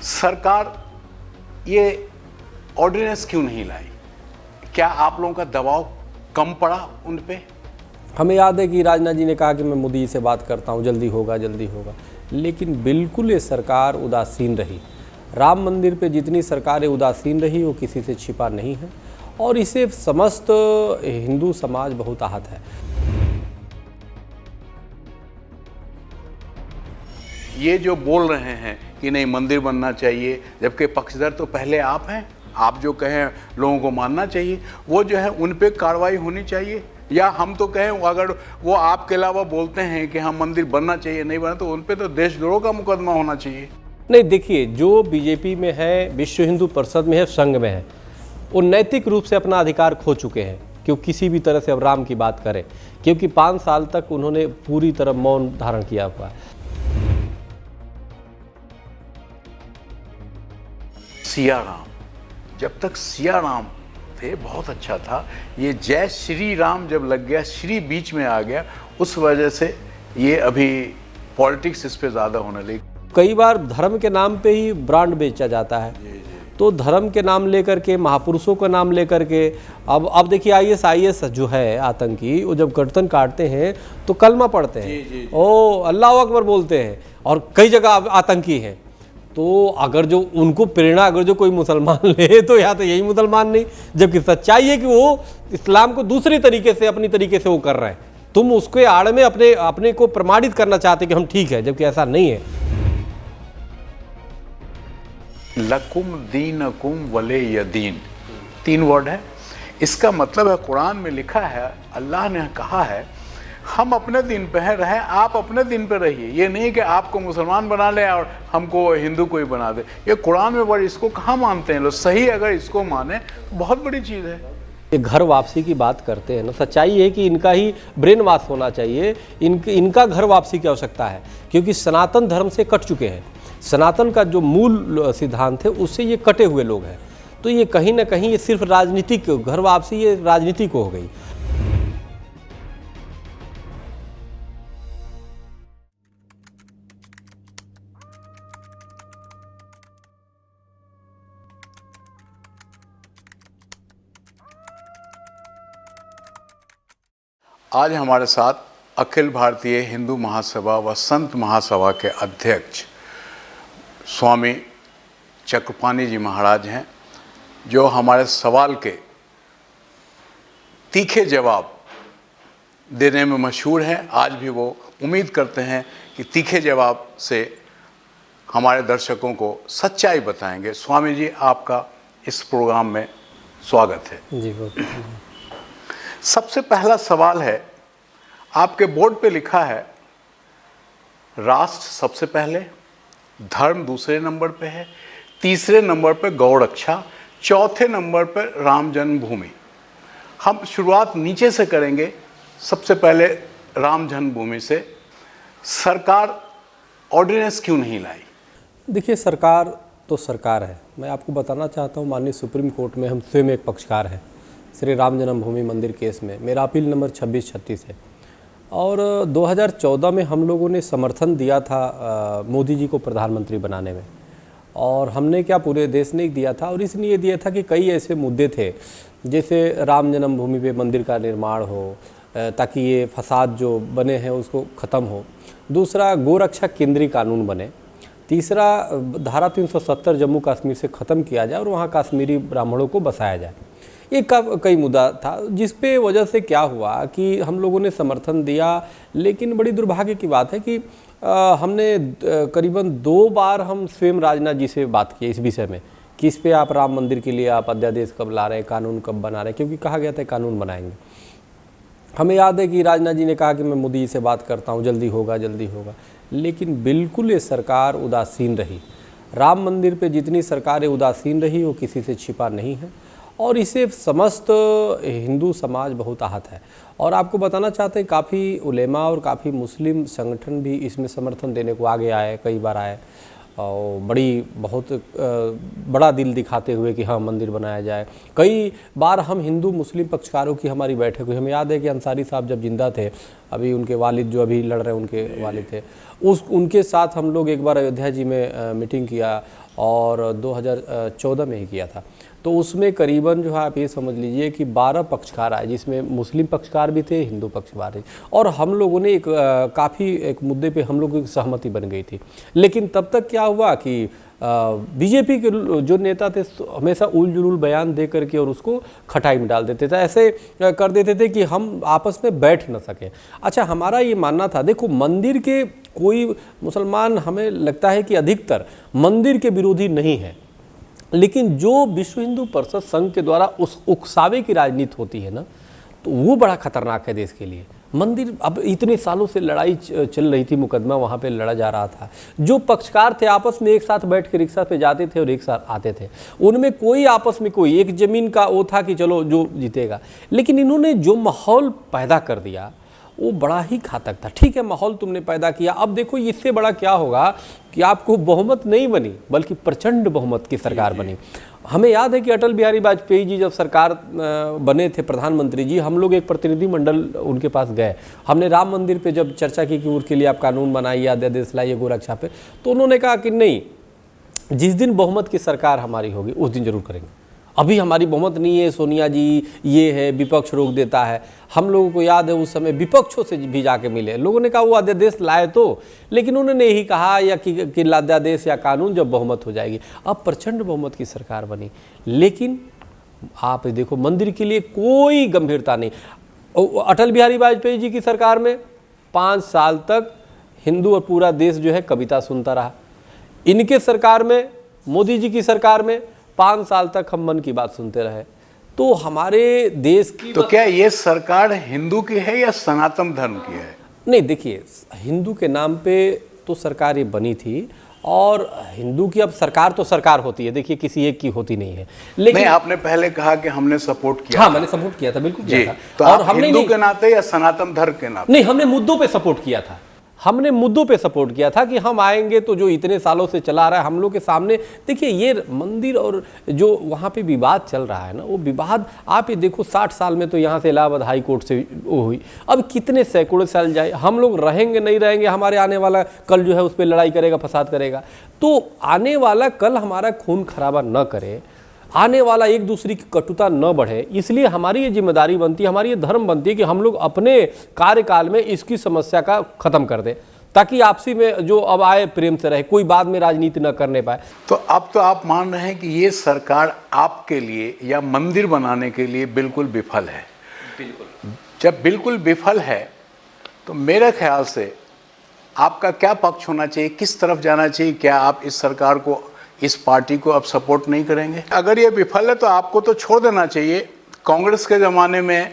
सरकार ये ऑर्डिनेंस क्यों नहीं लाई? क्या आप लोगों का दबाव कम पड़ा उन पे? हमें याद है कि राजनाथ जी ने कहा कि मैं मोदी जी से बात करता हूँ, जल्दी होगा जल्दी होगा, लेकिन बिल्कुल ये सरकार उदासीन रही। राम मंदिर पे जितनी सरकारें उदासीन रही वो किसी से छिपा नहीं है और इसे समस्त हिंदू समाज बहुत आहत है। ये जो बोल रहे हैं कि नहीं मंदिर बनना चाहिए, जबकि पक्षधर तो पहले आप हैं, आप जो कहें लोगों को मानना चाहिए, वो जो है उन पे कार्रवाई होनी चाहिए। या हम तो कहें अगर वो आपके अलावा बोलते हैं कि हम मंदिर बनना चाहिए नहीं बना, तो उन पे तो देशद्रोह का मुकदमा होना चाहिए। नहीं, देखिए, जो बीजेपी में है, विश्व हिंदू परिषद में है, संघ में है, वो नैतिक रूप से अपना अधिकार खो चुके हैं कि वो किसी भी तरह से अब राम की बात करें, क्योंकि 5 साल तक उन्होंने पूरी तरह मौन धारण किया हुआ है। सिया राम, जब तक सिया राम थे बहुत अच्छा था। ये जय श्री राम जब लग गया, श्री बीच में आ गया, उस वजह से ये अभी पॉलिटिक्स इस पे ज़्यादा होने लगी। कई बार धर्म के नाम पे ही ब्रांड बेचा जाता है। तो धर्म के नाम लेकर के, महापुरुषों का नाम लेकर के, अब देखिए आईएस जो है आतंकी, वो जब गर्दन काटते हैं तो कलमा पढ़ते हैं, ओ अल्लाह अकबर बोलते हैं, और कई जगह आतंकी हैं। तो अगर जो उनको प्रेरणा अगर जो कोई मुसलमान ले तो या तो यही मुसलमान नहीं, जबकि सच्चाई है कि वो इस्लाम को दूसरी तरीके से, अपनी तरीके से वो कर रहे हैं। तुम उसके आड़ में अपने को प्रमाणित करना चाहते कि हम ठीक है, जबकि ऐसा नहीं है। लकुम दीनकुम वले यदीन, 3 वर्ड है। इसका मतलब है, कुरान में लिखा है, अल्लाह ने कहा है हम अपने दिन पे हैं, रहे आप अपने दिन पे रहिए। ये नहीं कि आपको मुसलमान बना ले और हमको हिंदू कोई बना दे। ये कुरान में बड़ी, इसको कहाँ मानते हैं लोग? सही अगर इसको माने तो बहुत बड़ी चीज़ है। ये घर वापसी की बात करते हैं ना, सच्चाई है कि इनका ही ब्रेन वॉश होना चाहिए। इनका घर वापसी की आवश्यकता है, क्योंकि सनातन धर्म से कट चुके हैं। सनातन का जो मूल सिद्धांत है उससे ये कटे हुए लोग हैं। तो ये कहीं ना कहीं ये सिर्फ राजनीतिक घर वापसी, ये राजनीतिक हो गई। आज हमारे साथ अखिल भारतीय हिंदू महासभा व संत महासभा के अध्यक्ष स्वामी चक्रपाणी जी महाराज हैं, जो हमारे सवाल के तीखे जवाब देने में मशहूर हैं। आज भी वो उम्मीद करते हैं कि तीखे जवाब से हमारे दर्शकों को सच्चाई बताएंगे। स्वामी जी, आपका इस प्रोग्राम में स्वागत है। जी बहुत। सबसे पहला सवाल है, आपके बोर्ड पे लिखा है राष्ट्र सबसे पहले, धर्म दूसरे नंबर पे है, तीसरे नंबर पे गौ रक्षा, चौथे नंबर पे राम जन्मभूमि। हम शुरुआत नीचे से करेंगे। सबसे पहले राम जन्मभूमि से, सरकार ऑर्डिनेंस क्यों नहीं लाई? देखिए, सरकार तो सरकार है। मैं आपको बताना चाहता हूँ, माननीय सुप्रीम कोर्ट में हम स्वयं एक पक्षकार हैं श्री राम जन्मभूमि मंदिर केस में। मेरा अपील नंबर 2636 है और 2014 में हम लोगों ने समर्थन दिया था मोदी जी को प्रधानमंत्री बनाने में। और हमने क्या, पूरे देश ने दिया था, और इसलिए दिया था कि कई ऐसे मुद्दे थे, जैसे राम जन्मभूमि पे मंदिर का निर्माण हो, ताकि ये फसाद जो बने हैं उसको ख़त्म हो। दूसरा, गोरक्षा केंद्रीय कानून बने। तीसरा, धारा 370 जम्मू कश्मीर से ख़त्म किया जाए और वहाँ कश्मीरी ब्राह्मणों को बसाया जाए। ये कई मुद्दा था, जिस पे वजह से क्या हुआ कि हम लोगों ने समर्थन दिया। लेकिन बड़ी दुर्भाग्य की बात है कि हमने करीबन 2 बार हम स्वयं राजनाथ जी से बात की इस विषय में कि इस पे आप राम मंदिर के लिए आप अध्यादेश कब ला रहे हैं, कानून कब बना रहे हैं, क्योंकि कहा गया था कानून बनाएंगे। हमें याद है कि राजनाथ जी ने कहा कि मैं मोदी जी से बात करता हूँ, जल्दी होगा जल्दी होगा, लेकिन बिल्कुल ये सरकार उदासीन रही। राम मंदिर पे जितनी सरकारें उदासीन रही वो किसी से छिपा नहीं है और इसे समस्त हिंदू समाज बहुत आहत है। और आपको बताना चाहते हैं, काफ़ी उलेमा और काफ़ी मुस्लिम संगठन भी इसमें समर्थन देने को आगे आए, कई बार आए। और बहुत बड़ा दिल दिखाते हुए कि हाँ मंदिर बनाया जाए। कई बार हम हिंदू मुस्लिम पक्षकारों की हमारी बैठक हुई। हमें याद है कि अंसारी साहब जब जिंदा थे, अभी उनके वालिद जो अभी लड़ रहे हैं उनके वालिद थे, उनके साथ हम लोग एक बार अयोध्या जी में मीटिंग किया, और 2014 में ही किया था। तो उसमें करीबन जो है आप ये समझ लीजिए कि 12 पक्षकार आए, जिसमें मुस्लिम पक्षकार भी थे, हिंदू पक्षकार भी, और हम लोगों ने काफ़ी एक मुद्दे पे हम लोगों की सहमति बन गई थी। लेकिन तब तक क्या हुआ कि बीजेपी के जो नेता थे हमेशा उल जुलूल बयान दे करके और उसको खटाई में डाल देते थे, ऐसे कर देते थे कि हम आपस में बैठ न सकें। अच्छा, हमारा ये मानना था, देखो मंदिर के कोई मुसलमान, हमें लगता है कि अधिकतर मंदिर के विरोधी नहीं है, लेकिन जो विश्व हिंदू परिषद संघ के द्वारा उस उकसावे की राजनीति होती है ना, तो वो बड़ा खतरनाक है देश के लिए। मंदिर, अब इतने सालों से लड़ाई चल रही थी, मुकदमा वहाँ पे लड़ा जा रहा था, जो पक्षकार थे आपस में एक साथ बैठ के रिक्शा पे जाते थे और एक साथ आते थे, उनमें कोई आपस में कोई एक जमीन का वो था कि चलो जो जीतेगा। लेकिन इन्होंने जो माहौल पैदा कर दिया वो बड़ा ही घातक था। ठीक है, माहौल तुमने पैदा किया, अब देखो इससे बड़ा क्या होगा कि आपको बहुमत नहीं बनी बल्कि प्रचंड बहुमत की सरकार बनी। हमें याद है कि अटल बिहारी वाजपेयी जी जब सरकार बने थे, प्रधानमंत्री जी, हम लोग एक प्रतिनिधि मंडल उनके पास गए। हमने राम मंदिर पे जब चर्चा की कि उसके लिए आप कानून बनाइए, अध्यादेश लाइए गोरक्षा पे, तो उन्होंने कहा कि नहीं, जिस दिन बहुमत की सरकार हमारी होगी उस दिन जरूर करेंगे। अभी हमारी बहुमत नहीं है, सोनिया जी ये है, विपक्ष रोक देता है। हम लोगों को याद है उस समय विपक्षों से भी जाके मिले, लोगों ने कहा वो अध्यादेश लाए तो, लेकिन उन्होंने यही कहा या कि अध्यादेश या कानून जब बहुमत हो जाएगी। अब प्रचंड बहुमत की सरकार बनी, लेकिन आप देखो मंदिर के लिए कोई गंभीरता नहीं। अटल बिहारी वाजपेयी जी की सरकार में 5 साल तक हिंदू और पूरा देश जो है कविता सुनता रहा। इनके सरकार में, मोदी जी की सरकार में 5 साल तक हम मन की बात सुनते रहे। तो हमारे देश की, तो क्या ये सरकार हिंदू की है या सनातन धर्म की है? नहीं, देखिए हिंदू के नाम पे तो सरकार ये बनी थी, और हिंदू की अब सरकार तो सरकार होती है, देखिए किसी एक की होती नहीं है। लेकिन नहीं, आपने पहले कहा कि हमने सपोर्ट किया। हाँ, मैंने सपोर्ट किया था, बिल्कुल किया था। तो और हमने हिंदू के नाते या सनातन धर्म के नाते? नहीं, हमने मुद्दों पे सपोर्ट किया था। हमने मुद्दों पे सपोर्ट किया था कि हम आएंगे तो जो इतने सालों से चला रहा है हम लोग के सामने। देखिए ये मंदिर और जो वहाँ पे विवाद चल रहा है ना, वो विवाद आप ये देखो 60 साल में तो यहाँ से इलाहाबाद हाई कोर्ट से वो हुई, अब कितने सैकड़ों साल जाए, हम लोग रहेंगे नहीं रहेंगे, हमारे आने वाला कल जो है उस पर लड़ाई करेगा, फसाद करेगा। तो आने वाला कल हमारा खून खराबा न करे, आने वाला एक दूसरे की कटुता न बढ़े, इसलिए हमारी ये जिम्मेदारी बनती है, हमारी ये धर्म बनती है कि हम लोग अपने कार्यकाल में इसकी समस्या का खत्म कर दें, ताकि आपसी में जो अब आए प्रेम से रहे, कोई बाद में राजनीति न करने पाए। तो अब तो आप मान रहे हैं कि ये सरकार आपके लिए या मंदिर बनाने के लिए बिल्कुल विफल है। बिल्कुल। जब बिल्कुल विफल है तो मेरे ख्याल से आपका क्या पक्ष होना चाहिए, किस तरफ जाना चाहिए? क्या आप इस सरकार को, इस पार्टी को अब सपोर्ट नहीं करेंगे? अगर ये विफल है तो आपको तो छोड़ देना चाहिए। कांग्रेस के ज़माने में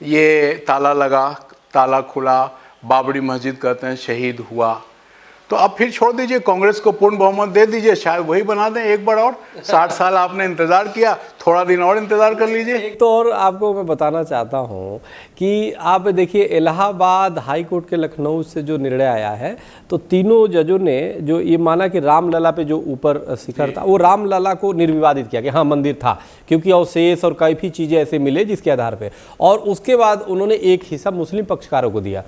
ये ताला लगा, ताला खुला, बाबरी मस्जिद कहते हैं शहीद हुआ, तो अब फिर छोड़ दीजिए, कांग्रेस को पूर्ण बहुमत दे दीजिए, शायद वही बना दें एक बार और। 60 साल आपने इंतज़ार किया, थोड़ा दिन और इंतज़ार कर लीजिए। एक तो और आपको मैं बताना चाहता हूँ कि आप देखिए इलाहाबाद हाई कोर्ट के लखनऊ से जो निर्णय आया है, तो तीनों जजों ने जो ये माना कि रामलला पे जो ऊपर शिखर था, वो रामलला को निर्विवादित किया कि हाँ मंदिर था, क्योंकि अवशेष और काफ़ी चीज़ें ऐसे मिले जिसके आधार पर, और उसके बाद उन्होंने एक हिस्सा मुस्लिम पक्षकारों को दिया।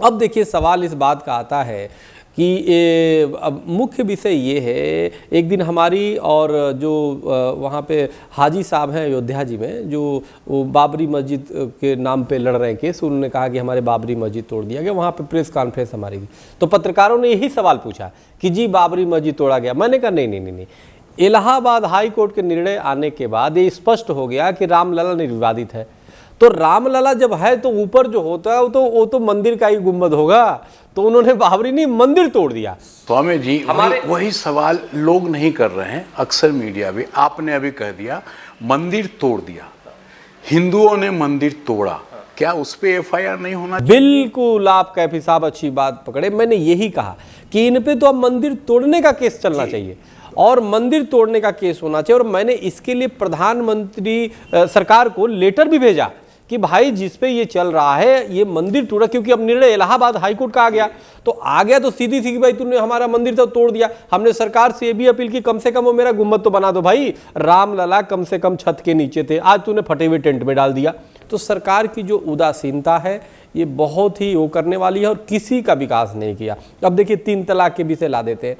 अब देखिए सवाल इस बात का आता है कि अब मुख्य विषय ये है, एक दिन हमारी और जो वहाँ पे हाजी साहब हैं अयोध्या जी में, जो वो बाबरी मस्जिद के नाम पे लड़ रहे हैं केस, उन्होंने कहा कि हमारे बाबरी मस्जिद तोड़ दिया गया। वहाँ पे प्रेस कॉन्फ्रेंस हमारी थी, तो पत्रकारों ने यही सवाल पूछा कि जी बाबरी मस्जिद तोड़ा गया। मैंने कहा नहीं नहीं नहीं नहीं, इलाहाबाद हाई कोर्ट के निर्णय आने के बाद ये स्पष्ट हो गया कि रामलला निर्विवादित है। तो रामलला जब है तो ऊपर जो होता है वो तो मंदिर का ही गुंबद होगा, तो उन्होंने बाबरी नहीं मंदिर तोड़ दिया। स्वामी जी वही सवाल लोग नहीं कर रहे हैं, अक्सर मीडिया भी, आपने अभी कह दिया मंदिर तोड़ दिया, हिंदुओं ने मंदिर तोड़ा, क्या उस पे FIR नहीं होना चाहिए? बिल्कुल, आप कैफी साहब अच्छी बात पकड़े। मैंने यही कहा कि इन पे तो अब मंदिर तोड़ने का केस चलना चाहिए और मंदिर तोड़ने का केस होना चाहिए, और मैंने इसके लिए प्रधानमंत्री सरकार को लेटर भी भेजा कि भाई जिस पे ये चल रहा है ये मंदिर टूटा, क्योंकि अब निर्णय इलाहाबाद हाईकोर्ट का आ गया, तो आ गया तो सीधी सी भाई तुमने हमारा मंदिर तो तोड़ दिया। हमने सरकार से ये भी अपील की कम से कम वो मेरा गुम्बद तो बना दो भाई, रामलला कम से कम छत के नीचे थे, आज तूने फटे हुए टेंट में डाल दिया। तो सरकार की जो उदासीनता है ये बहुत ही वो करने वाली है, और किसी का विकास नहीं किया। अब देखिए 3 तलाक के विषय ला देते हैं,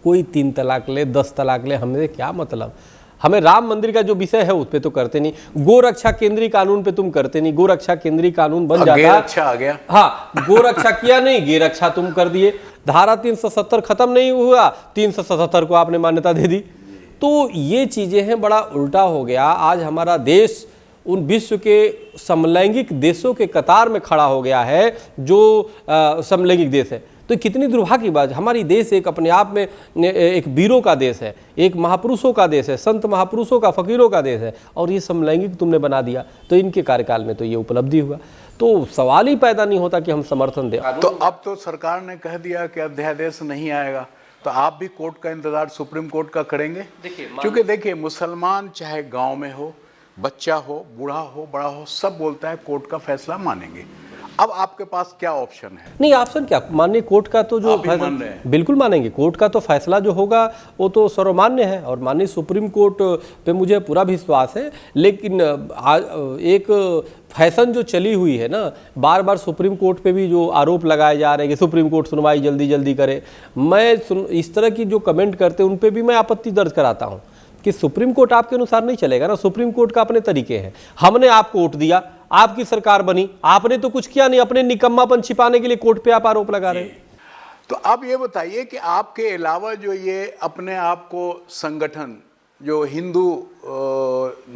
कोई 3 तलाक ले 10 तलाक ले, हमें क्या मतलब, हमें राम मंदिर का जो विषय है उस पे तो करते नहीं, गोरक्षा केंद्रीय कानून पे तुम करते नहीं, गोरक्षा केंद्रीय कानून बन जाता, अच्छा आ गया, हाँ गोरक्षा किया नहीं, गेरक्षा तुम कर दिए, धारा 370 खत्म नहीं हुआ, 377 को आपने मान्यता दे दी। तो ये चीजें हैं, बड़ा उल्टा हो गया। आज हमारा देश उन विश्व के समलैंगिक देशों के कतार में खड़ा हो गया है जो समलैंगिक देश है। तो कितनी दुर्भाग्य की बात, हमारी देश एक अपने आप में एक वीरों का देश है, एक महापुरुषों का देश है, संत महापुरुषों का, फकीरों का देश है, और ये समलैंगिक तुमने बना दिया। तो इनके कार्यकाल में तो ये उपलब्धि हुआ, तो सवाल ही पैदा नहीं होता कि हम समर्थन दें। तो अब तो सरकार ने कह दिया कि अध्यादेश नहीं आएगा, तो आप भी कोर्ट का इंतजार सुप्रीम कोर्ट का करेंगे? क्योंकि देखिए मुसलमान चाहे गांव में हो, बच्चा हो, बूढ़ा हो, बड़ा हो, सब बोलता है कोर्ट का फैसला मानेंगे। अब आपके पास क्या ऑप्शन है? नहीं ऑप्शन क्या, माननीय कोर्ट का तो जो मान रहे हैं? बिल्कुल मानेंगे, कोर्ट का तो फैसला जो होगा वो तो सर्वमान्य है, और माननीय सुप्रीम कोर्ट पे मुझे पूरा विश्वास है। लेकिन एक फैशन जो चली हुई है ना, बार बार सुप्रीम कोर्ट पे भी जो आरोप लगाए जा रहे हैं कि सुप्रीम कोर्ट सुनवाई जल्दी जल्दी करे, मैं इस तरह की जो कमेंट करते हैं उन पे भी मैं आपत्ति दर्ज कराता हूँ कि सुप्रीम कोर्ट आपके अनुसार नहीं चलेगा ना, सुप्रीम कोर्ट का अपने तरीके हैं। हमने आपको वोट दिया, आपकी सरकार बनी, आपने तो कुछ किया नहीं, अपने निकम्मापन छिपाने के लिए कोर्ट पे आप आरोप लगा रहे हैं। तो अब ये बताइए कि आपके अलावा जो ये अपने आप को संगठन, जो हिंदू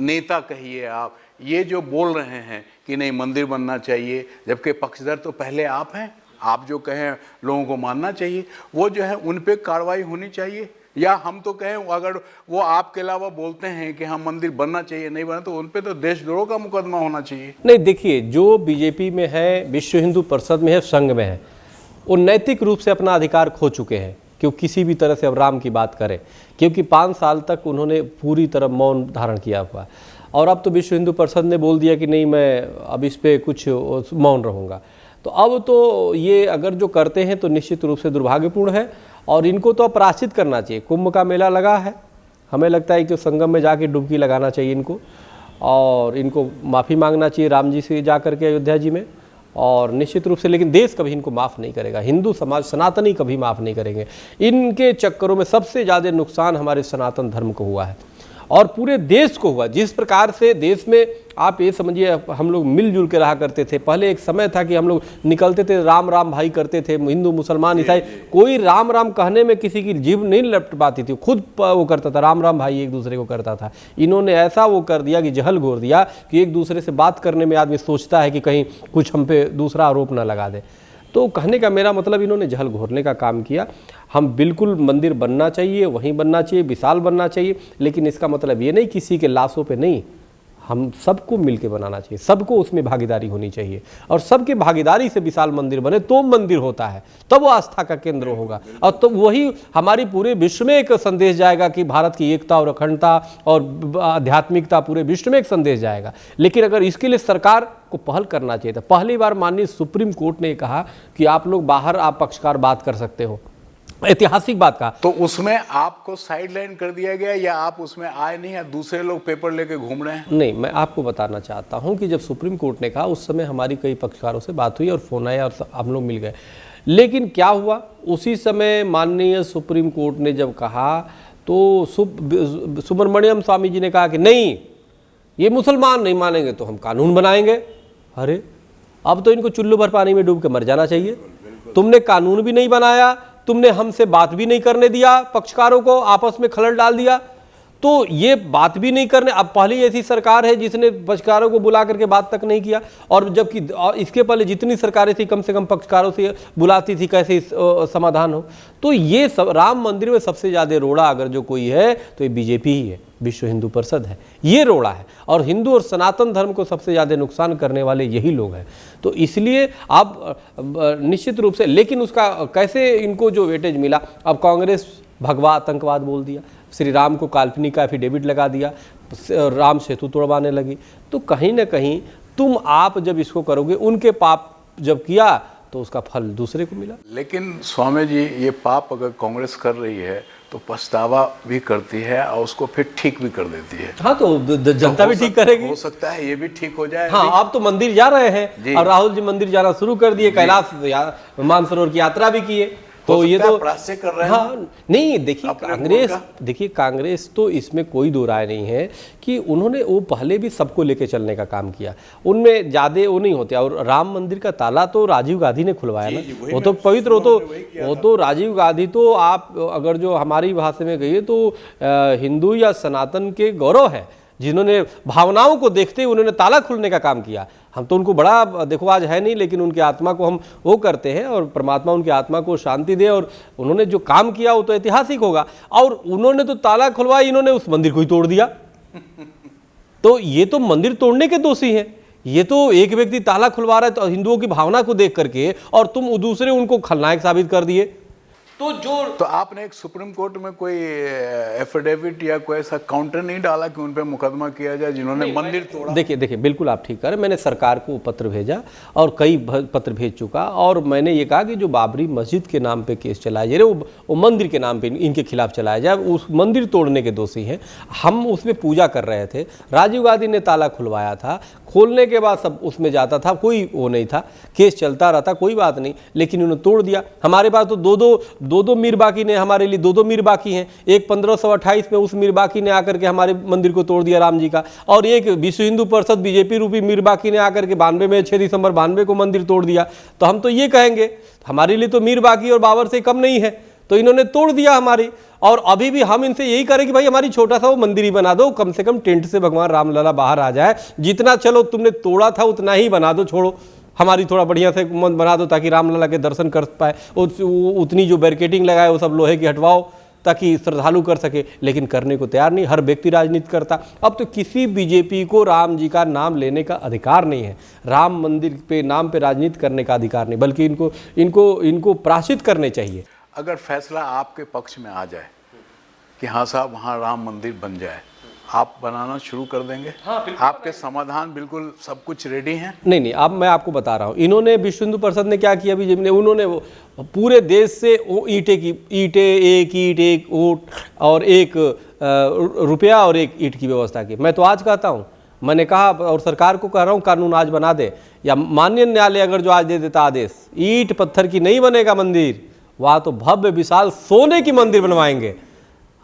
नेता कहिए आप, ये जो बोल रहे हैं कि नहीं मंदिर बनना चाहिए, जबकि पक्षधर तो पहले आप हैं, आप जो कहें लोगों को मानना चाहिए, वो जो है उन पे कार्रवाई होनी चाहिए, या हम तो कहें अगर वो आपके अलावा बोलते हैं कि हम मंदिर बनना चाहिए, नहीं बना, तो उन पे तो देशद्रोह का मुकदमा होना चाहिए। नहीं देखिए, जो बीजेपी में है, विश्व हिंदू परिषद में है, संघ में है, वो नैतिक रूप से अपना अधिकार खो चुके हैं कि वो किसी भी तरह से अब राम की बात करें, क्योंकि 5 साल तक उन्होंने पूरी तरह मौन धारण किया हुआ, और अब तो विश्व हिंदू परिषद ने बोल दिया कि नहीं मैं अब इस पर कुछ मौन रहूँगा। तो अब तो ये अगर जो करते हैं तो निश्चित रूप से दुर्भाग्यपूर्ण है, और इनको तो अपराशित करना चाहिए। कुंभ का मेला लगा है, हमें लगता है कि संगम में जाके डुबकी लगाना चाहिए इनको, और इनको माफ़ी मांगना चाहिए राम जी से जा करके अयोध्या जी में, और निश्चित रूप से, लेकिन देश कभी इनको माफ़ नहीं करेगा, हिंदू समाज सनातनी कभी माफ़ नहीं करेंगे। इनके चक्करों में सबसे ज़्यादा नुकसान हमारे सनातन धर्म को हुआ है और पूरे देश को हुआ। जिस प्रकार से देश में आप ये समझिए हम लोग मिलजुल के रहा करते थे, पहले एक समय था कि हम लोग निकलते थे राम राम भाई करते थे, हिंदू मुसलमान ईसाई, कोई राम राम कहने में किसी की जीभ नहीं लपट पाती थी, खुद वो करता था, राम राम भाई एक दूसरे को करता था। इन्होंने ऐसा वो कर दिया कि जहल घोर दिया कि एक दूसरे से बात करने में आदमी सोचता है कि कहीं कुछ हम पे दूसरा आरोप ना लगा दे। तो कहने का मेरा मतलब इन्होंने जहल घोरने का काम किया। हम बिल्कुल मंदिर बनना चाहिए, वहीं बनना चाहिए, विशाल बनना चाहिए, लेकिन इसका मतलब ये नहीं किसी के लाशों पे नहीं, हम सबको मिलके बनाना चाहिए, सबको उसमें भागीदारी होनी चाहिए, और सबके भागीदारी से विशाल मंदिर बने तो मंदिर होता है, तब वो आस्था का केंद्र होगा, और तो वही हमारी पूरे विश्व में एक संदेश जाएगा कि भारत की एकता और अखंडता और आध्यात्मिकता पूरे विश्व में एक संदेश जाएगा। लेकिन अगर इसके लिए सरकार को पहल करना चाहिए था। पहली बार माननीय सुप्रीम कोर्ट ने कहा कि आप लोग बाहर आप पक्षकार बात कर सकते हो, ऐतिहासिक बात का, तो उसमें आपको साइडलाइन कर दिया गया, या आप उसमें आए नहीं, या दूसरे लोग पेपर लेके घूम रहे हैं? नहीं, मैं आपको बताना चाहता हूं कि जब सुप्रीम कोर्ट ने कहा उस समय हमारी कई पक्षकारों से बात हुई और फोन आया और हम लोग मिल गए। लेकिन क्या हुआ, उसी समय माननीय सुप्रीम कोर्ट ने जब कहा तो सुब्रमण्यम स्वामी जी ने कहा कि नहीं, ये मुसलमान नहीं मानेंगे तो हम कानून बनाएंगे। अरे अब तो इनको चुल्लू भर पानी में डूब के मर जाना चाहिए। तुमने कानून भी नहीं बनाया, तुमने हमसे बात भी नहीं करने दिया, पक्षकारों को आपस में खलल डाल दिया, तो ये बात भी नहीं करने। अब पहली ऐसी सरकार है जिसने पक्षकारों को बुला करके बात तक नहीं किया, और जबकि इसके पहले जितनी सरकारें थी कम से कम पक्षकारों से बुलाती थी कैसे समाधान हो। तो ये सब राम मंदिर में सबसे ज़्यादा रोड़ा अगर जो कोई है तो ये बीजेपी ही है, विश्व हिंदू परिषद है, ये रोड़ा है, और हिंदू और सनातन धर्म को सबसे ज़्यादा नुकसान करने वाले यही लोग हैं। तो इसलिए अब निश्चित रूप से, लेकिन उसका कैसे इनको जो वेटेज मिला, अब कांग्रेस भगवा आतंकवाद बोल दिया, श्री राम को काल्पनिक का एफिडेविट लगा दिया, राम सेतु तोड़वाने लगी। तो कहीं ना कहीं तुम आप जब इसको करोगे, उनके पाप जब किया तो उसका फल दूसरे को मिला। लेकिन स्वामी जी, ये पाप अगर कांग्रेस कर रही है तो पछतावा भी करती है और उसको फिर ठीक भी कर देती है। हाँ, तो जनता भी ठीक करेगी। हो सकता है ये भी ठीक हो जाए। हाँ, आप तो मंदिर जा रहे हैं और राहुल जी मंदिर जाना शुरू कर दिए, कैलाश मानसरोवर की यात्रा भी किए, तो ये तो प्राश्चित कर रहे हैं। हाँ, नहीं देखिए कांग्रेस तो इसमें कोई दो राय नहीं है कि उन्होंने वो पहले भी सबको लेके चलने का काम किया, उनमें ज़्यादा वो नहीं होते। और राम मंदिर का ताला तो राजीव गांधी ने खुलवाया ना, वो तो पवित्र, वो तो राजीव गांधी, तो आप अगर जो हमारी भाषा में कहिए तो हिंदू या सनातन के गौरव है, जिन्होंने भावनाओं को देखते हुए उन्होंने ताला खुलने का काम किया। हम तो उनको बड़ा, देखो आज है नहीं, लेकिन उनकी आत्मा को हम वो करते हैं और परमात्मा उनकी आत्मा को शांति दे। और उन्होंने जो काम किया वो तो ऐतिहासिक होगा। और उन्होंने तो ताला खुलवाया, इन्होंने उस मंदिर को ही तोड़ दिया। तो ये तो मंदिर तोड़ने के दोषी हैं। ये तो एक व्यक्ति ताला खुलवा रहा है तो हिंदुओं की भावना को देख करके, और तुम दूसरे उनको खलनायक साबित कर दिए। तो आपने एक सुप्रीम कोर्ट में कोई एफिडेविट या कोई ऐसा काउंटर नहीं डाला कि उन पे मुकदमा किया जाए जिन्होंने मंदिर तोड़ा? देखिए बिल्कुल आप ठीक कर रहे हैं। मैंने सरकार को पत्र भेजा और कई पत्र भेज चुका, और मैंने ये कहा कि जो बाबरी मस्जिद के नाम पे केस चलाया जा रहा है वो मंदिर के नाम पे इनके खिलाफ चलाया जाए। उस मंदिर तोड़ने के दोषी हैं। हम उसमें पूजा कर रहे थे, राजीव गांधी ने ताला खुलवाया था, खोलने के बाद सब उसमें जाता था, कोई वो नहीं था, केस चलता रहता, कोई बात नहीं, लेकिन उन्होंने तोड़ दिया। हमारे पास तो दो मीर बाकी ने, हमारे लिए दो मीर बाकी हैं। एक 1528 में उस मीर बाकी ने आकर के हमारे मंदिर को तोड़ दिया राम जी का, और एक विश्व हिंदू परिषद बीजेपी रूपी मीर बाकी ने आकर के 92 में 6 दिसंबर 92 को मंदिर तोड़ दिया। तो हम तो ये कहेंगे हमारे लिए तो मीर बाकी और बाबर से कम नहीं है, तो इन्होंने तोड़ दिया हमारी। और अभी भी हम इनसे यही करें कि भाई हमारी छोटा सा वो मंदिर ही बना दो, कम से कम टेंट से भगवान रामलला बाहर आ जाए। जितना चलो तुमने तोड़ा था उतना ही बना दो, छोड़ो, हमारी थोड़ा बढ़िया से बना दो ताकि रामलला के दर्शन कर पाए। उतनी जो बैरिकेडिंग लगाए वो सब लोहे की हटवाओ ताकि श्रद्धालु कर सके, लेकिन करने को तैयार नहीं। हर व्यक्ति राजनीति करता। अब तो किसी बीजेपी को राम जी का नाम लेने का अधिकार नहीं है, राम मंदिर पे नाम पे राजनीति करने का अधिकार नहीं, बल्कि इनको प्राश्चित करने चाहिए। अगर फैसला आपके पक्ष में आ जाए कि हाँ साहब वहाँ राम मंदिर बन जाए, आप बनाना शुरू कर देंगे? हाँ, आपके समाधान बिल्कुल सब कुछ रेडी हैं? नहीं, अब मैं आपको बता रहा हूँ। इन्होंने विश्व हिंदू परिषद ने क्या किया अभी, उन्होंने पूरे देश से वो ईंटें एक ईंट एक वोट और एक रुपया और एक ईंट की व्यवस्था की। मैं तो आज कहता हूँ, मैंने कहा और सरकार को कह रहा हूँ, कानून आज बना दे, या माननीय न्यायालय अगर जो आज दे देता आदेश, ईंट पत्थर की नहीं बनेगा मंदिर, वहाँ तो भव्य विशाल सोने की मंदिर बनवाएंगे।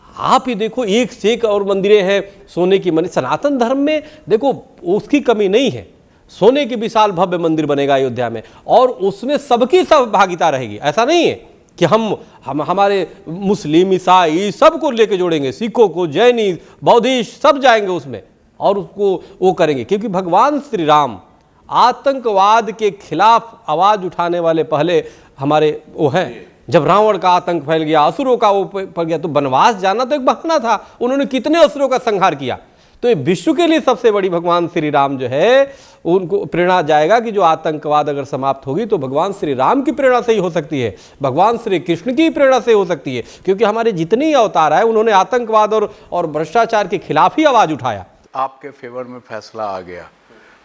आप ही देखो, एक से एक और मंदिरें हैं सोने की मंदिर। सनातन धर्म में देखो उसकी कमी नहीं है, सोने की विशाल भव्य मंदिर बनेगा अयोध्या में, और उसमें सबकी सब भागीदारी रहेगी। ऐसा नहीं है कि हम हमारे मुस्लिम ईसाई सबको लेके जोड़ेंगे, सिखों को, जैनी, बौद्धिस्ट सब जाएंगे उसमें और उसको वो करेंगे, क्योंकि भगवान श्री राम आतंकवाद के खिलाफ आवाज उठाने वाले पहले हमारे वो हैं। जब रावण का आतंक फैल गया, असुरों का वो फैल गया, तो वनवास जाना तो एक बहाना था। उन्होंने कितने असुरों का संहार किया। तो ये विश्व के लिए सबसे बड़ी भगवान श्री राम जो है, उनको प्रेरणा जाएगा कि जो आतंकवाद अगर समाप्त होगी तो भगवान श्री राम की प्रेरणा से ही हो सकती है, भगवान श्री कृष्ण की प्रेरणा से हो सकती है, क्योंकि हमारे जितने ही अवतार आए उन्होंने आतंकवाद और भ्रष्टाचार के खिलाफ ही आवाज उठाया। आपके फेवर में फैसला आ गया,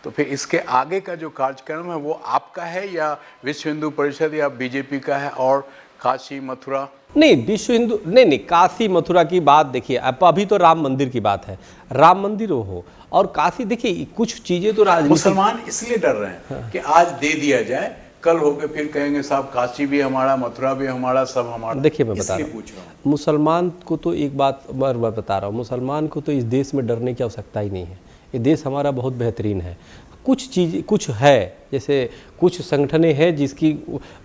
तो फिर इसके आगे का जो कार्यक्रम है वो आपका है या विश्व हिंदू परिषद या बीजेपी का है? और काशी मथुरा? नहीं, विश्व हिंदू नहीं, काशी मथुरा की बात देखिए, अभी तो राम मंदिर की बात है। राम मंदिर हो और काशी, देखिए कुछ चीजें तो राजनीति। मुसलमान इसलिए डर रहे हैं कि आज दे दिया जाए, कल होके फिर कहेंगे साहब काशी भी हमारा, मथुरा भी हमारा, सब हमारा। देखिए मैं बता रहा हूँ, मुसलमान को तो एक बात मैं बता रहा हूँ, मुसलमान को तो इस देश में डरने की आवश्यकता ही नहीं है। ये देश हमारा बहुत बेहतरीन है। कुछ है, जैसे कुछ संगठनें हैं जिसकी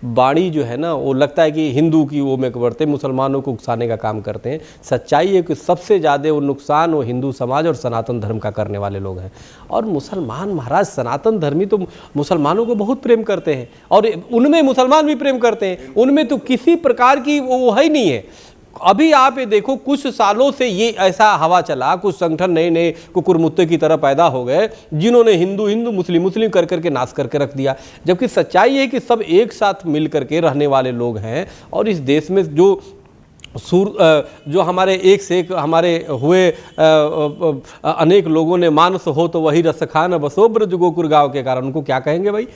बाणी जो है ना, वो लगता है कि हिंदू की वो में बढ़ते, मुसलमानों को उकसाने का काम करते हैं। सच्चाई है कि सबसे ज़्यादा वो नुकसान वो हिंदू समाज और सनातन धर्म का करने वाले लोग हैं। और मुसलमान महाराज सनातन धर्मी तो मुसलमानों को बहुत प्रेम करते हैं, और उनमें मुसलमान भी प्रेम करते हैं। उनमें तो किसी प्रकार की वो है ही नहीं है। अभी आप ये देखो, कुछ सालों से ये ऐसा हवा चला, कुछ संगठन नए नए कुकुरमुत्ते की तरह पैदा हो गए जिन्होंने हिंदू हिंदू मुस्लिम मुस्लिम कर करके नाश करके रख दिया। जबकि सच्चाई है कि सब एक साथ मिल करके रहने वाले लोग हैं, और इस देश में जो जो हमारे एक से एक हमारे हुए अनेक लोगों ने मानस हो तो वही रस खान बसो ब्रज गोकुल गाँव के कारण, उनको क्या कहेंगे भाई,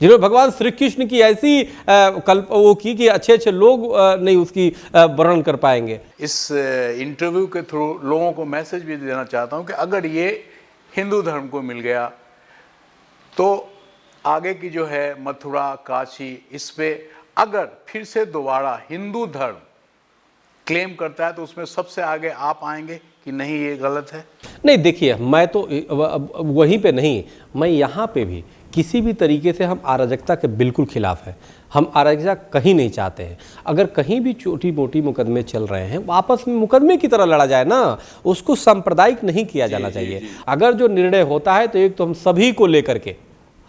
जिन्होंने भगवान श्री कृष्ण की ऐसी कल्प वो की कि अच्छे अच्छे लोग नहीं उसकी वर्णन कर पाएंगे। इस इंटरव्यू के थ्रू लोगों को मैसेज भी देना चाहता हूं कि अगर ये हिंदू धर्म को मिल गया तो आगे की जो है मथुरा काशी, इस पे अगर फिर से दोबारा हिंदू धर्म क्लेम करता है तो उसमें सबसे आगे आप आएंगे कि नहीं ये गलत है? नहीं, देखिए मैं तो वहीं पे नहीं, मैं यहाँ पे भी किसी भी तरीके से हम अराजकता के बिल्कुल खिलाफ है। हम अराजकता कहीं नहीं चाहते हैं। अगर कहीं भी छोटी मोटी मुकदमे चल रहे हैं आपस में मुकदमे की तरह लड़ा जाए ना, उसको सांप्रदायिक नहीं किया जाना चाहिए। अगर जो निर्णय होता है तो एक तो हम सभी को लेकर के,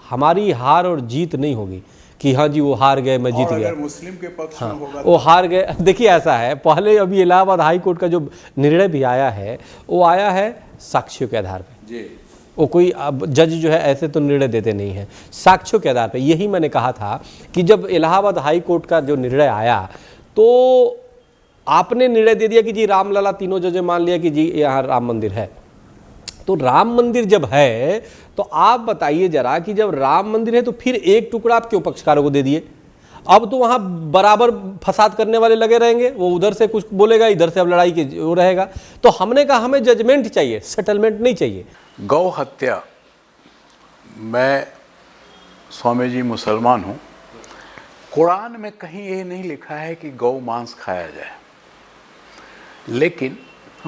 हमारी हार और जीत नहीं होगी कि हाँ जी वो हार गए मैं जीत गया। अगर मुस्लिम के पक्ष में होगा वो हार गए। देखिए ऐसा है, पहले अभी इलाहाबाद हाई कोर्ट का जो निर्णय भी आया है वो आया है साक्ष्यों के आधार पे जी। वो कोई अब जज जो है ऐसे तो निर्णय देते नहीं है, साक्ष्यों के आधार पे। यही मैंने कहा था कि जब इलाहाबाद हाई कोर्ट का जो निर्णय आया तो आपने निर्णय दे दिया कि जी रामलला, तीनों जज मान लिया कि जी यहाँ राम मंदिर है। तो राम मंदिर जब है तो आप बताइए जरा कि जब राम मंदिर है तो फिर एक टुकड़ा आप क्यों पक्षकारों को दे दिए? अब तो वहां बराबर फसाद करने वाले लगे रहेंगे, वो उधर से कुछ बोलेगा इधर से अब लड़ाई के वो रहेगा। तो हमने कहा हमें जजमेंट चाहिए, सेटलमेंट नहीं चाहिए। गौ हत्या, मैं स्वामी जी मुसलमान हूँ, कुरान में कहीं ये नहीं लिखा है कि गौ मांस खाया जाए, लेकिन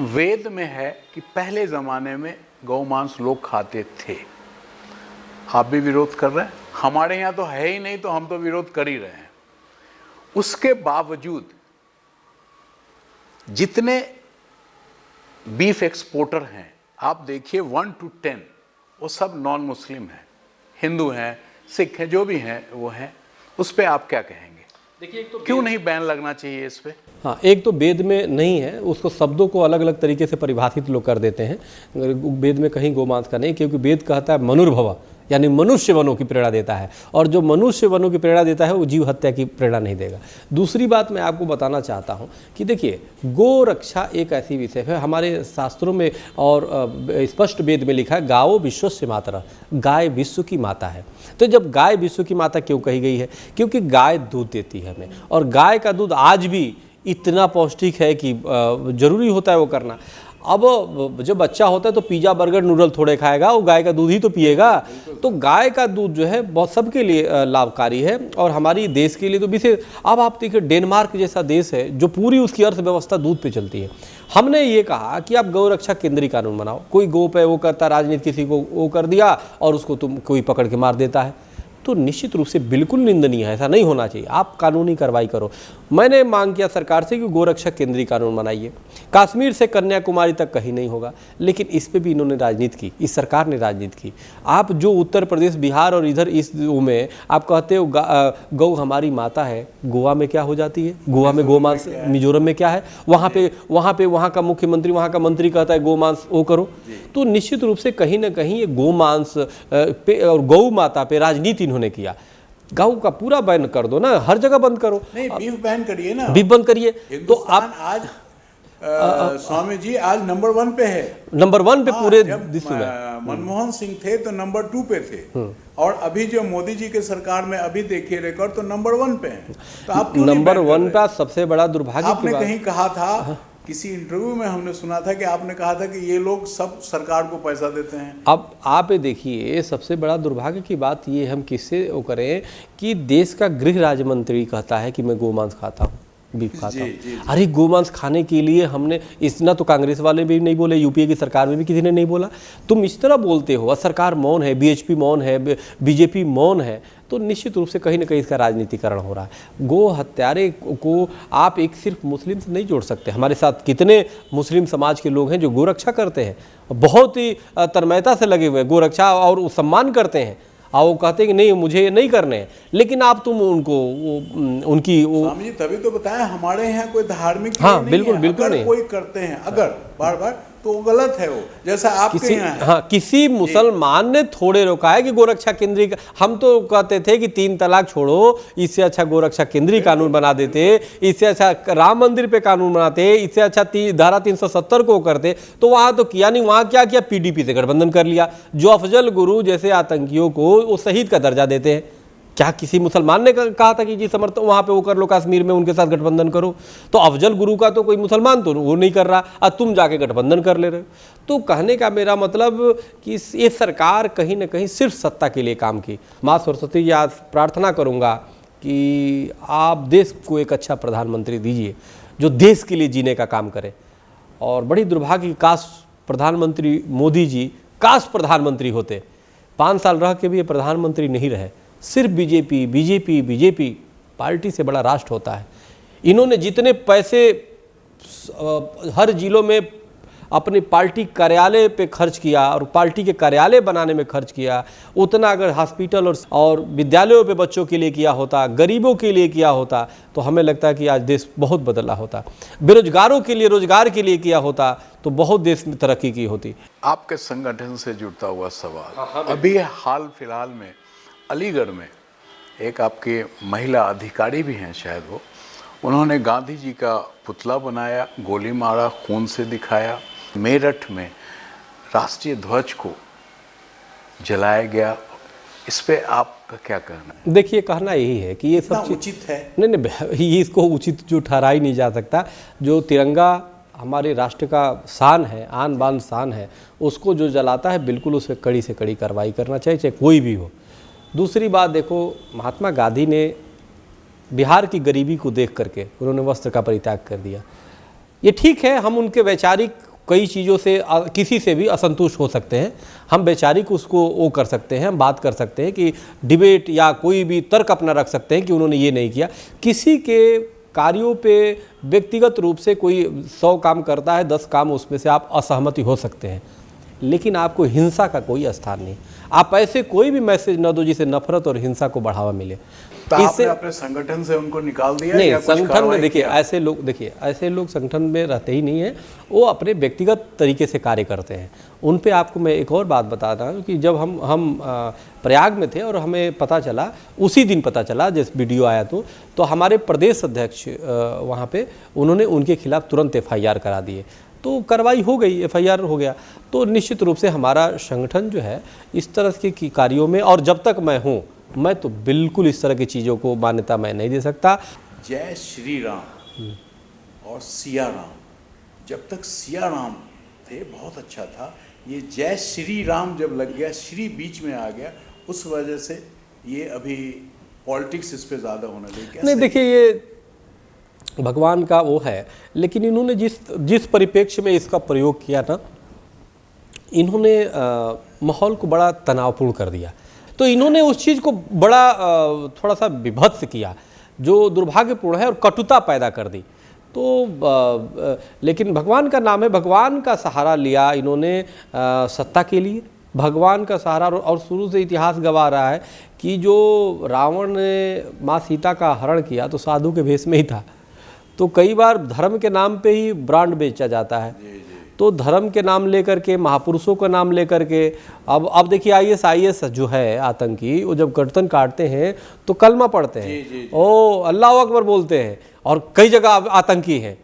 वेद में है कि पहले ज़माने में गौ मांस लोग खाते थे। आप भी विरोध कर रहे हैं, हमारे यहाँ तो है ही नहीं तो हम तो विरोध कर ही रहे हैं। उसके बावजूद जितने बीफ एक्सपोर्टर हैं आप देखिए 1 to 10 वो सब नॉन मुस्लिम हैं, हिंदू हैं, सिख हैं, जो भी हैं वो हैं। उस पर आप क्या कहेंगे? देखिए तो क्यों नहीं बैन लगना चाहिए इस पे? हाँ, एक तो वेद में नहीं है, उसको शब्दों को अलग अलग तरीके से परिभाषित लोग कर देते हैं। वेद में कहीं गोमांस का नहीं, क्योंकि वेद कहता है मनुर्भव, यानी मनुष्य वनों की प्रेरणा देता है, और जो मनुष्य वनों की प्रेरणा देता है वो जीव हत्या की प्रेरणा नहीं देगा। दूसरी बात मैं आपको बताना चाहता हूँ कि देखिए गो रक्षा एक ऐसी विषय है, हमारे शास्त्रों में और स्पष्ट वेद में लिखा है गावो विश्वस्य मातरः, गाय विश्व की माता है। तो जब गाय विश्व की माता क्यों कही गई है? क्योंकि गाय दूध देती है हमें, और गाय का दूध आज भी इतना पौष्टिक है कि जरूरी होता है वो करना। अब जब बच्चा होता है तो पिज़्ज़ा बर्गर नूडल थोड़े खाएगा, वो गाय का दूध ही तो पिएगा। तो गाय का दूध जो है बहुत सबके लिए लाभकारी है, और हमारी देश के लिए तो विशेष। अब आप देखिए डेनमार्क जैसा देश है जो पूरी उसकी अर्थव्यवस्था दूध पे चलती है। हमने ये कहा कि आप गौ रक्षा केंद्रीय कानून बनाओ, कोई गौ पे वो करता राजनीति, किसी को वो कर दिया और उसको तुम कोई पकड़ के मार देता है, तो निश्चित रूप से बिल्कुल निंदनीय है, ऐसा नहीं होना चाहिए। आप कानूनी कार्रवाई करो। मैंने मांग किया सरकार से कि गोरक्षा केंद्रीय कानून बनाइए, कश्मीर से कन्याकुमारी तक कहीं नहीं होगा, लेकिन इस पे भी इन्होंने राजनीति की, इस सरकार ने राजनीति की। आप जो उत्तर प्रदेश, बिहार और इधर इस में आप कहते हो गौ हमारी माता है, गोवा में क्या हो जाती है? गोवा में गोमांस, मिजोरम में क्या है? वहाँ का मुख्यमंत्री, वहाँ का मंत्री कहता है गोमांस वो करो। तो निश्चित रूप से कहीं ना कहीं ये गोमांस पे और गौ माता पे राजनीति इन्होंने किया। गौ का पूरा बैन कर दो ना, हर जगह बंद करो। नहीं, बीफ बैन करिए ना, बीफ बंद करिए। तो आप आज स्वामी जी आज नंबर 1 पे है, नंबर 1 पे पूरे विश्व में। मनमोहन सिंह थे तो नंबर 2 पे थे, और अभी जो मोदी जी के सरकार में अभी देखिए रिकॉर्ड तो नंबर 1 पे है। तो आप क्यों नंबर 1 पे? सबसे बड़ा दुर्भाग्य आपने कहीं कहा था, किसी इंटरव्यू में हमने सुना था कि आपने कहा था कि ये लोग सब सरकार को पैसा देते हैं। अब आप देखिए, सबसे बड़ा दुर्भाग्य की बात ये हम किससे वो करें कि देश का गृह राज्य मंत्री कहता है कि मैं गोमांस खाता हूँ, बीफ खाता हूँ। अरे गोमांस खाने के लिए हमने इतना तो कांग्रेस वाले भी नहीं बोले, यूपीए की सरकार में भी किसी ने नहीं बोला। तुम इस तरह बोलते हो, सरकार मौन है, बीएचपी मौन है, बीजेपी मौन है, तो निश्चित रूप से कहीं ना कहीं इसका राजनीतिकरण हो रहा है। गो हत्यारे को आप एक सिर्फ मुस्लिम से नहीं जोड़ सकते। हमारे साथ कितने मुस्लिम समाज के लोग हैं जो गोरक्षा करते हैं, बहुत ही तन्मयता से लगे हुए हैं गोरक्षा और सम्मान करते हैं, और वो कहते हैं कि नहीं मुझे ये नहीं करने हैं, लेकिन आप तुम उनको उनकी स्वामी जी तभी तो बताया हमारे यहाँ कोई धार्मिक हाँ बिल्कुल बिल्कुल नहीं, कोई करते हैं, अगर बार बार, तो वो गलत है। वो जैसा आपके यहाँ है। हाँ, किसी मुसलमान ने थोड़े रोका है कि गोरक्षा केंद्रीय, हम तो कहते थे कि 3 तलाक छोड़ो, इससे अच्छा गोरक्षा केंद्रीय कानून बना देते, इससे अच्छा राम मंदिर पे कानून बनाते, इससे अच्छा धारा 370 को करते। तो वहाँ तो किया नहीं, वहाँ क्या किया, पीडीपी से गठबंधन कर लिया। जो अफजल गुरु जैसे आतंकियों को वो शहीद का दर्जा देते हैं, क्या किसी मुसलमान ने कहा था कि जी समर्थन वहाँ पे वो कर लो, कश्मीर में उनके साथ गठबंधन करो? तो अफजल गुरु का तो कोई मुसलमान तो वो नहीं कर रहा, और तुम जाके गठबंधन कर ले रहे हो। तो कहने का मेरा मतलब कि ये सरकार कहीं ना कहीं सिर्फ सत्ता के लिए काम की। माँ सरस्वती जी, आज प्रार्थना करूँगा कि आप देश को एक अच्छा प्रधानमंत्री दीजिए जो देश के लिए जीने का काम करे। और बड़ी दुर्भाग्य की काश प्रधानमंत्री मोदी जी काश प्रधानमंत्री होते, 5 साल रह के भी ये प्रधानमंत्री नहीं रहे। सिर्फ बीजेपी बीजेपी बीजेपी, पार्टी से बड़ा राष्ट्र होता है। इन्होंने जितने पैसे हर जिलों में अपनी पार्टी कार्यालय पे खर्च किया और पार्टी के कार्यालय बनाने में खर्च किया, उतना अगर हॉस्पिटल और विद्यालयों पे बच्चों के लिए किया होता, गरीबों के लिए किया होता, तो हमें लगता है कि आज देश बहुत बदला होता। बेरोजगारों के लिए रोजगार के लिए किया होता तो बहुत देश में तरक्की की होती। आपके संगठन से जुड़ता हुआ सवाल, अभी हाल फिलहाल में अलीगढ़ में एक आपके महिला अधिकारी भी हैं शायद, वो उन्होंने गांधी जी का पुतला बनाया, गोली मारा, खून से दिखाया। मेरठ में राष्ट्रीय ध्वज को जलाया गया। इस पे आपका क्या कहना है? देखिए, कहना यही है कि ये सब चीज उचित है? नहीं, ये इसको उचित जो ठहरा ही नहीं जा सकता। जो तिरंगा हमारे राष्ट्र का शान है, आन बान शान है, उसको जो जलाता है बिल्कुल उस पर कड़ी से कड़ी कार्रवाई करना चाहिए, चाहे कोई भी हो। दूसरी बात देखो, महात्मा गांधी ने बिहार की गरीबी को देख करके उन्होंने वस्त्र का परित्याग कर दिया। ये ठीक है, हम उनके वैचारिक कई चीज़ों से किसी से भी असंतुष्ट हो सकते हैं, हम वैचारिक उसको वो कर सकते हैं, हम बात कर सकते हैं कि डिबेट या कोई भी तर्क अपना रख सकते हैं कि उन्होंने ये नहीं किया। किसी के कार्यों पे व्यक्तिगत रूप से कोई 100 काम करता है, 10 काम उसमें से आप असहमति हो सकते हैं, लेकिन आपको हिंसा का कोई स्थान नहीं। आप ऐसे कोई भी मैसेज न दो जिसे नफरत और हिंसा को बढ़ावा मिले। तो आपने अपने संगठन से उनको निकाल दिया? नहीं, संगठन में देखिए ऐसे लोग संगठन में रहते ही नहीं हैं, वो अपने व्यक्तिगत तरीके से कार्य करते हैं। उन पे आपको मैं एक और बात बता रहा हूँ कि जब हम प्रयाग में थे और हमें पता चला, उसी दिन पता चला जिस वीडियो आया तो हमारे प्रदेश अध्यक्ष वहाँ पे उन्होंने उनके खिलाफ तुरंत FIR करा दिए। तो कार्रवाई हो गई, FIR हो गया। तो निश्चित रूप से हमारा संगठन जो है इस तरह के कार्यों में, और जब तक मैं हूँ मैं तो बिल्कुल इस तरह की चीज़ों को मान्यता मैं नहीं दे सकता। जय श्री राम और सिया राम, जब तक सिया राम थे बहुत अच्छा था। ये जय श्री राम जब लग गया, श्री बीच में आ गया, उस वजह से ये अभी पॉलिटिक्स इस पे ज़्यादा होने लगी। नहीं, देखिए, ये भगवान का वो है, लेकिन इन्होंने जिस परिप्रेक्ष्य में इसका प्रयोग किया ना, इन्होंने माहौल को बड़ा तनावपूर्ण कर दिया। तो इन्होंने उस चीज़ को बड़ा थोड़ा सा विभत्स किया जो दुर्भाग्यपूर्ण है, और कटुता पैदा कर दी। तो लेकिन भगवान का नाम है, भगवान का सहारा लिया इन्होंने सत्ता के लिए, भगवान का सहारा। और शुरू से इतिहास गवाह रहा है कि जो रावण ने माँ सीता का हरण किया तो साधु के भेष में ही था। तो कई बार धर्म के नाम पे ही ब्रांड बेचा जाता है। तो धर्म के नाम लेकर के, महापुरुषों का नाम लेकर के, अब देखिए IS जो है आतंकी, वो जब गर्दन काटते हैं तो कलमा पढ़ते हैं, ओ अल्लाह अकबर बोलते हैं, और कई जगह आतंकी हैं।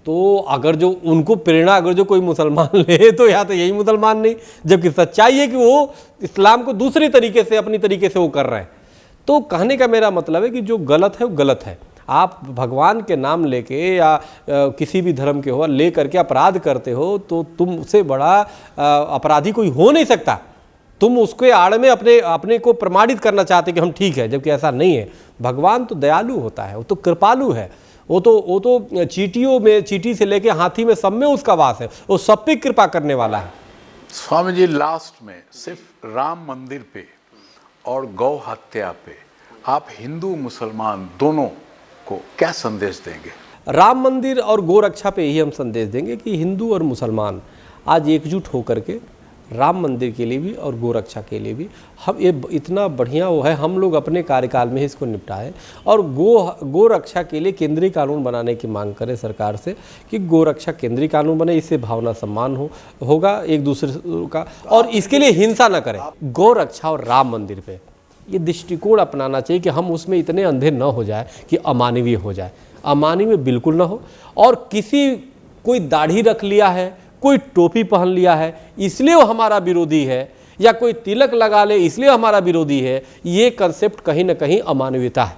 तो अगर जो उनको प्रेरणा अगर जो कोई मुसलमान ले तो या तो यही मुसलमान नहीं, जबकि सच्चाई है कि वो इस्लाम को दूसरे तरीके से, अपनी तरीके से वो कर रहे हैं। तो कहने का मेरा मतलब है कि जो गलत है वो गलत है। आप भगवान के नाम लेके या किसी भी धर्म के हो ले करके अपराध करते हो तो तुमसे बड़ा अपराधी कोई हो नहीं सकता। तुम उसके आड़ में अपने को प्रमाणित करना चाहते कि हम ठीक है, जबकि ऐसा नहीं है। भगवान तो दयालु होता है, वो तो कृपालु है, वो तो चींटियों में, चींटी से लेके हाथी में सब में उसका वास है, वो सब पे कृपा करने वाला है। स्वामी जी, लास्ट में सिर्फ राम मंदिर पे और गौ हत्या पे आप हिंदू मुसलमान दोनों को क्या संदेश देंगे? राम मंदिर और गौ रक्षा पे यही हम संदेश देंगे कि हिंदू और मुसलमान आज एकजुट होकर के राम मंदिर के लिए भी और गोरक्षा के लिए भी। हम ये इतना बढ़िया वो है, हम लोग अपने कार्यकाल में ही इसको निपटाएं और गोरक्षा के लिए केंद्रीय कानून बनाने की मांग करें सरकार से कि गोरक्षा केंद्रीय कानून बने, इससे भावना सम्मान होगा एक दूसरे का, और इसके लिए हिंसा न करें। गोरक्षा और राम मंदिर पे ये दृष्टिकोण अपनाना चाहिए कि हम उसमें इतने अंधे न हो जाए कि अमानवीय हो जाए। अमानवीय बिल्कुल ना हो। और कोई दाढ़ी रख लिया है, कोई टोपी पहन लिया है इसलिए वो हमारा विरोधी है, या कोई तिलक लगा ले इसलिए हमारा विरोधी है, ये कंसेप्ट कहीं ना कहीं अमानवीयता है।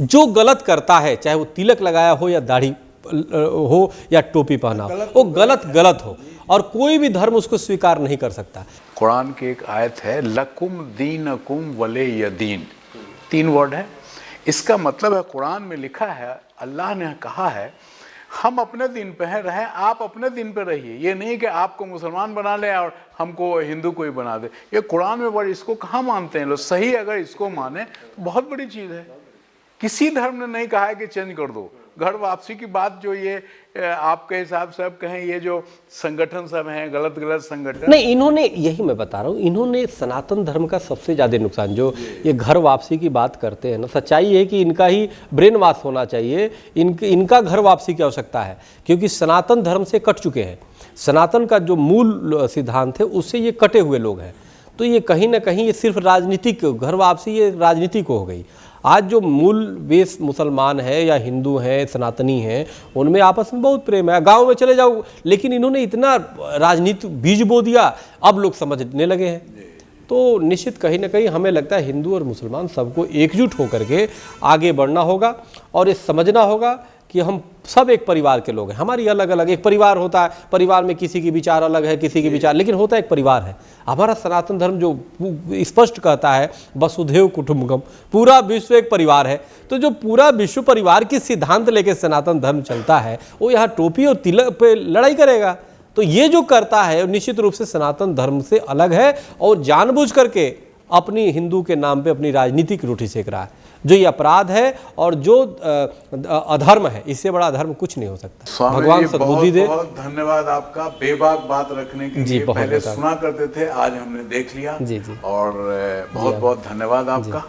जो गलत करता है, चाहे वो तिलक लगाया हो या दाढ़ी हो या टोपी पहना हो, वो गलत हो, और कोई भी धर्म उसको स्वीकार नहीं कर सकता। कुरान की एक आयत है, लकुम दीनकुम वलिय दीन, 3 वर्ड है। इसका मतलब है, कुरान में लिखा है, अल्लाह ने कहा है हम अपने दिन पे हैं, रहें आप अपने दिन पे रहिए। ये नहीं कि आपको मुसलमान बना ले और हमको हिंदू कोई बना दे। ये कुरान में बड़ी, इसको कहाँ मानते हैं लोग? सही अगर इसको माने तो बहुत बड़ी चीज़ है। किसी धर्म ने नहीं कहा है कि चेंज कर दो। घर वापसी की बात जो ये आपके हिसाब से अब कहें, ये जो संगठन सब हैं गलत संगठन, नहीं, इन्होंने, यही मैं बता रहा हूँ, इन्होंने सनातन धर्म का सबसे ज़्यादा नुकसान, जो ये घर वापसी की बात करते हैं ना, सच्चाई है कि इनका ही ब्रेन वॉश होना चाहिए। इनका घर वापसी की आवश्यकता है, क्योंकि सनातन धर्म से कट चुके हैं। सनातन का जो मूल सिद्धांत है उससे ये कटे हुए लोग हैं। तो ये कहीं ना कहीं ये सिर्फ राजनीतिक घर वापसी, ये राजनीतिक हो गई। आज जो मूल बेस मुसलमान है या हिंदू हैं, सनातनी हैं, उनमें आपस में बहुत प्रेम है। गांव में चले जाओ, लेकिन इन्होंने इतना राजनीतिक बीज बो दिया, अब लोग समझने लगे हैं। तो निश्चित कहीं ना कहीं हमें लगता है हिंदू और मुसलमान सबको एकजुट होकर के आगे बढ़ना होगा, और ये समझना होगा कि हम सब एक परिवार के लोग हैं। हमारी अलग अलग एक परिवार होता है, परिवार में किसी की विचार अलग है, किसी की विचार, लेकिन होता एक परिवार है। हमारा सनातन धर्म जो स्पष्ट कहता है वसुधैव कुटुंबकम, पूरा विश्व एक परिवार है। तो जो पूरा विश्व परिवार की सिद्धांत लेके सनातन धर्म चलता है, वो यहाँ टोपी और तिलक पे लड़ाई करेगा? तो ये जो करता है निश्चित रूप से सनातन धर्म से अलग है, और जानबूझ करके अपनी हिंदू के नाम पे अपनी राजनीतिक रोटी सेक रहा है, जो ये अपराध है और जो अधर्म है। इससे बड़ा अधर्म कुछ नहीं हो सकता। भगवान सद्बुद्धि दे। बहुत धन्यवाद आपका बेबाक बात रखने के लिए। पहले सुना करते थे, आज हमने देख लिया। जी। और बहुत बहुत धन्यवाद आपका।